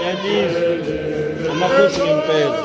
Yadizwe amakhosi ngempela.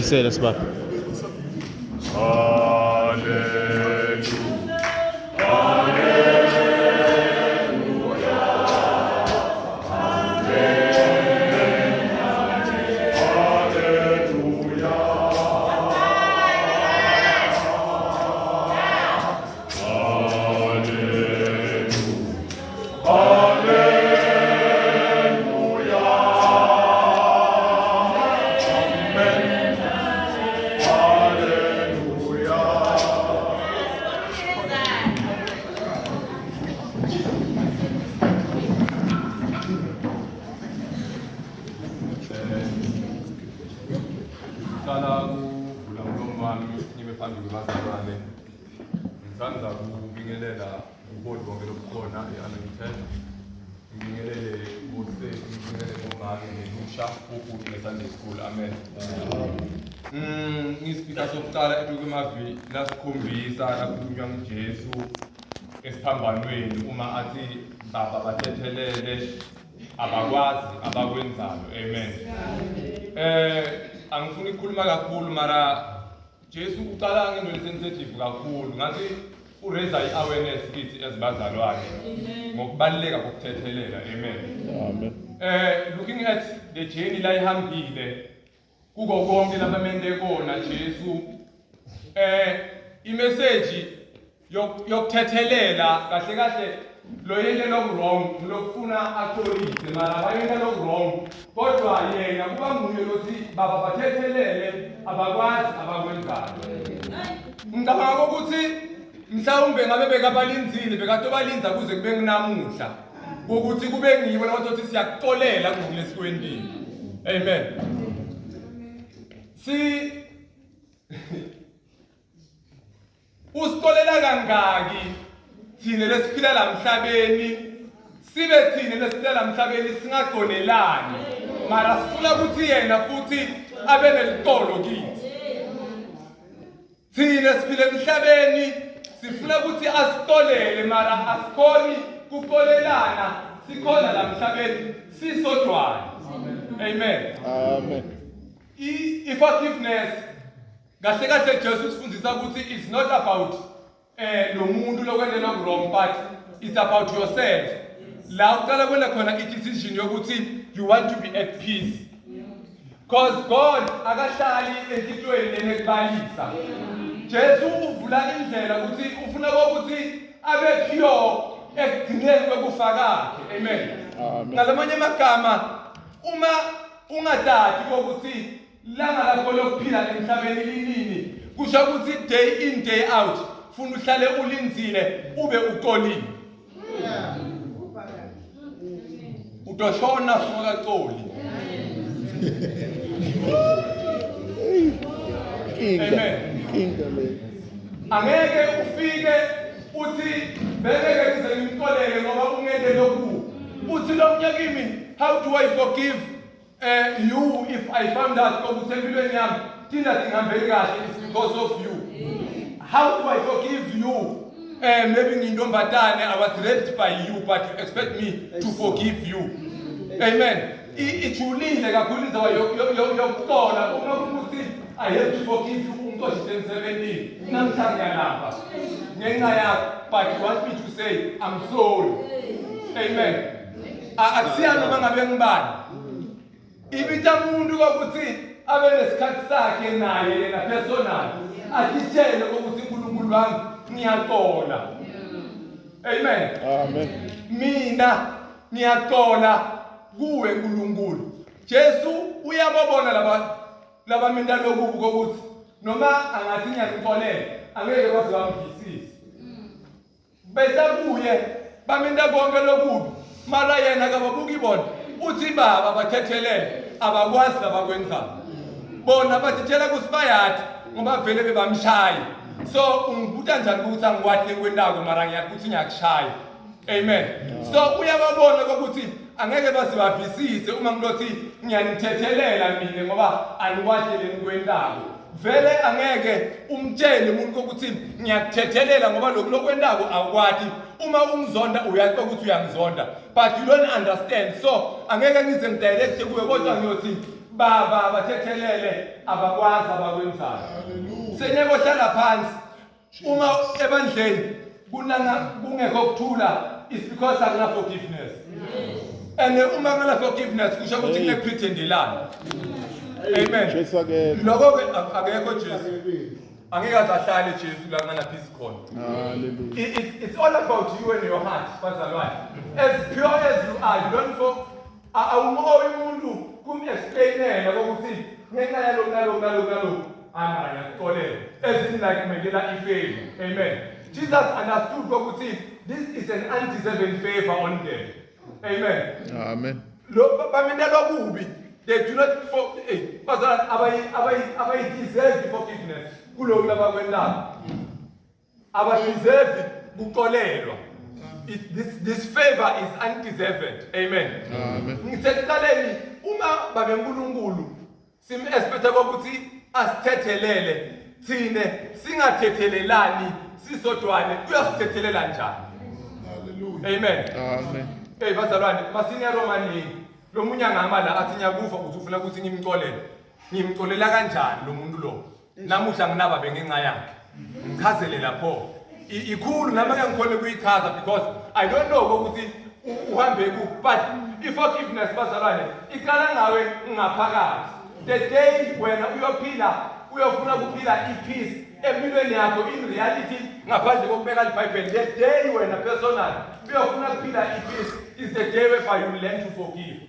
Say das mal. Ngispita sokuqala ekumavi lasikhombisa lakhulunywa nguJesu esiphambanweni uma athi baba bathethelele abakwazi abakwenzayo. Amen. Angifuni ukukhuluma kakhulu mara Jesu uqala ngento sensitive kakhulu ngathi uraise iawareness kithi ezibazalwane ngokubaleka kokuthethelela. Amen. Amen. Looking at the journey la ihambile kuko konke labamente kona Jesu imessage yokuthethelela kahle kahle lo yena lo wrong lokufuna atholise mara bayena lo wrong kodwa yena kuba nguye lothi baba bathethelele abakwazi abakwenzayo. Ngicabanga ukuthi mhlawumbe ngabe bekabalinzile bekade balinza kuze kube nginamuhla ukuthi kube ngibo labathi siyakuxolela kulesikwendini. Amen. Usixolela kangaki thina lesiphila la emhlabeni sibe thina lesiphila la emhlabeni singaqonelani mara sifuna ukuthi yena futhi abe nelixolo kithi. Thina siphila emhlabeni sifuna ukuthi asixolele mara asikhoni kuxolelana sikhona la emhlabeni sisodwana. Amen. Amen. I-forgiveness kahle kahle Jesu sifundisa ukuthi it's not about lo muntu lokwenela wrong but it's about yourself. La uqala kwena khona i-decision yokuthi you want to be at peace because God akahlali entitweni enekubalisa. Jesu uvula indlela ukuthi ufuna ukuthi abe pure ekugcineni kwekufa kwakhe. Amen. Ngalamanye amagama uma ungadadi ukuthi langa lakho lokuphila emhlabeni linini kusho ukuthi day in day out ufuna uhlale ulinzile ube uqolile. Utoshona ungakaqoli. Amen. angeke ufike uthi bengeke ngize ngimxolele ngoba ungende lokhu uthi lo mnyaka kimi how do I forgive you if I found out ukuthi empilweni yami thina singihambeli kahle it's because of you. How do I forgive you? Maybe ngintombatane I was raped by you but you expect me to forgive you. Amen. Ijulile kakhulu indaba yokuxola uma ukuthi I have to forgive you uMkhosi 10:17 namhlanje lapha ngenxa yakho but you want me to say I'm sorry. Amen. Akusiyana uma ngabe ngibani ibita umuntu ukuthi abe nesikhathi sakhe naye yena personal atitshele ukuthi uNkulunkulu wami ngiyaxola. Amen. Amen. Mina ngiyaxola kuwe uNkulunkulu. Jesu uyababona laba mina lokubi kokuthi noma angathi ngiyaqolela angeke kwazi bamvisise. Bese kuye baminda konke lokubi mara yena akababuki bona uthi baba bathethelele abakwazi labakwenzayo. Bona bathithela kusibayati ngoba vele bebamshaya. So ungibuta njani ukuthi angikwathi kwendako mara ngiyakuthi ngiyakushaya. Amen. So uyababona ukuthi angeke basibavisise uma ngilothi ngiyanithethelela mina ngoba anikwahlele kwendako. Vele angeke umtshele umuntu ukuthi ngiyakuthethelela ngoba lokwendako awukwathi. Uma ungizonda uyazi ukuthi uyangizonda but you don't understand. So angeke ngize ngidirect kuwe kodwa ngiyothi baba bathethelele abakwazi abakwenzayo. Senyeko hlala phansi uma ebandleni kungekho ukuthula it's because akuna forgiveness. And uma ngala forgiveness kusho ukuthi kune pretendelana. Amen. Jesu ke Lokho akekho Jesu. Angeke azahlale Jesu la ngana peace khona. hallelujah. It's all about you and your heart, bazalwane. As pure as you are, you don't for awumoya umuntu kum-explainela ukuthi ngenxa yalokhu amara yakuxolela ezini like kumekela ifavor. Amen. Jesus understood ukuthi this is an undeserved favor on them. Amen. Amen. Lo bamina lokubi they do not for bazalwane abayi deserve forgiveness kuloko labakwendayo. Abadeserve kuxolelwa. This favor is undeserved. Amen. Amen. Ngithetheleni uma babe uNkulunkulu sim expect ukuthi asithethelele thine singathethelelani sisodwane uyasithethelela njani. Hallelujah. Amen. Amen. Hey bazalwane masinya Romani lo munye angama la athi nyakufa uthi ufuna ukuthi ngimxolele. Ngimxolela kanjani lo muntu lo? Namuhla nginaba bengenxa yakhe. Ngichazele lapho. Ikhulu nami ngeke ngikhole kuyichaza because I don't know ukuthi uhambe ku but forgiveness bazalwane iqala ngawe ngaphakathi. The day wena uyofuna ukuphila ipeace empilweni yakho in reality ngaphandle kokubeka iBhayibheli the day wena personal uyofuna ukuphila ipeace is the day where you learn to forgive.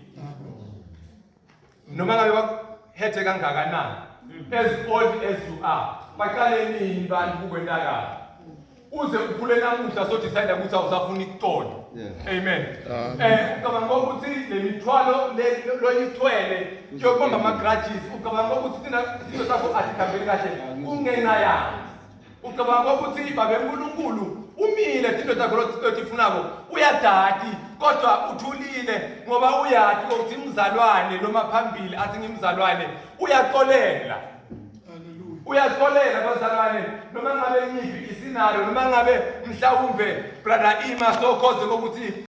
Noma ngabe wakhethe kangakanani as old as you are baqale nini bantu kukwendakala uze uphule namuhla so decide ukuthi awusafuna ukuxola. Amen. Ucabanga ukuthi le mithwalo loyithwele yokubamba ama grudges ucabanga ukuthi thina izinto zakho azihambeli kahle kungenxa yakho. Ucabanga ukuthi babe uNkulunkulu umile izinto zakho lotifunako uyadadi kodwa uthulile ngoba uyathi ukuthi imizalwane noma phambili athi ngimzalwane uyaxolela. Uyaxolela bazalwane noma ngabe ngiphi isinalo noma ngabe mhlawumbe brother Ima so cause ukuthi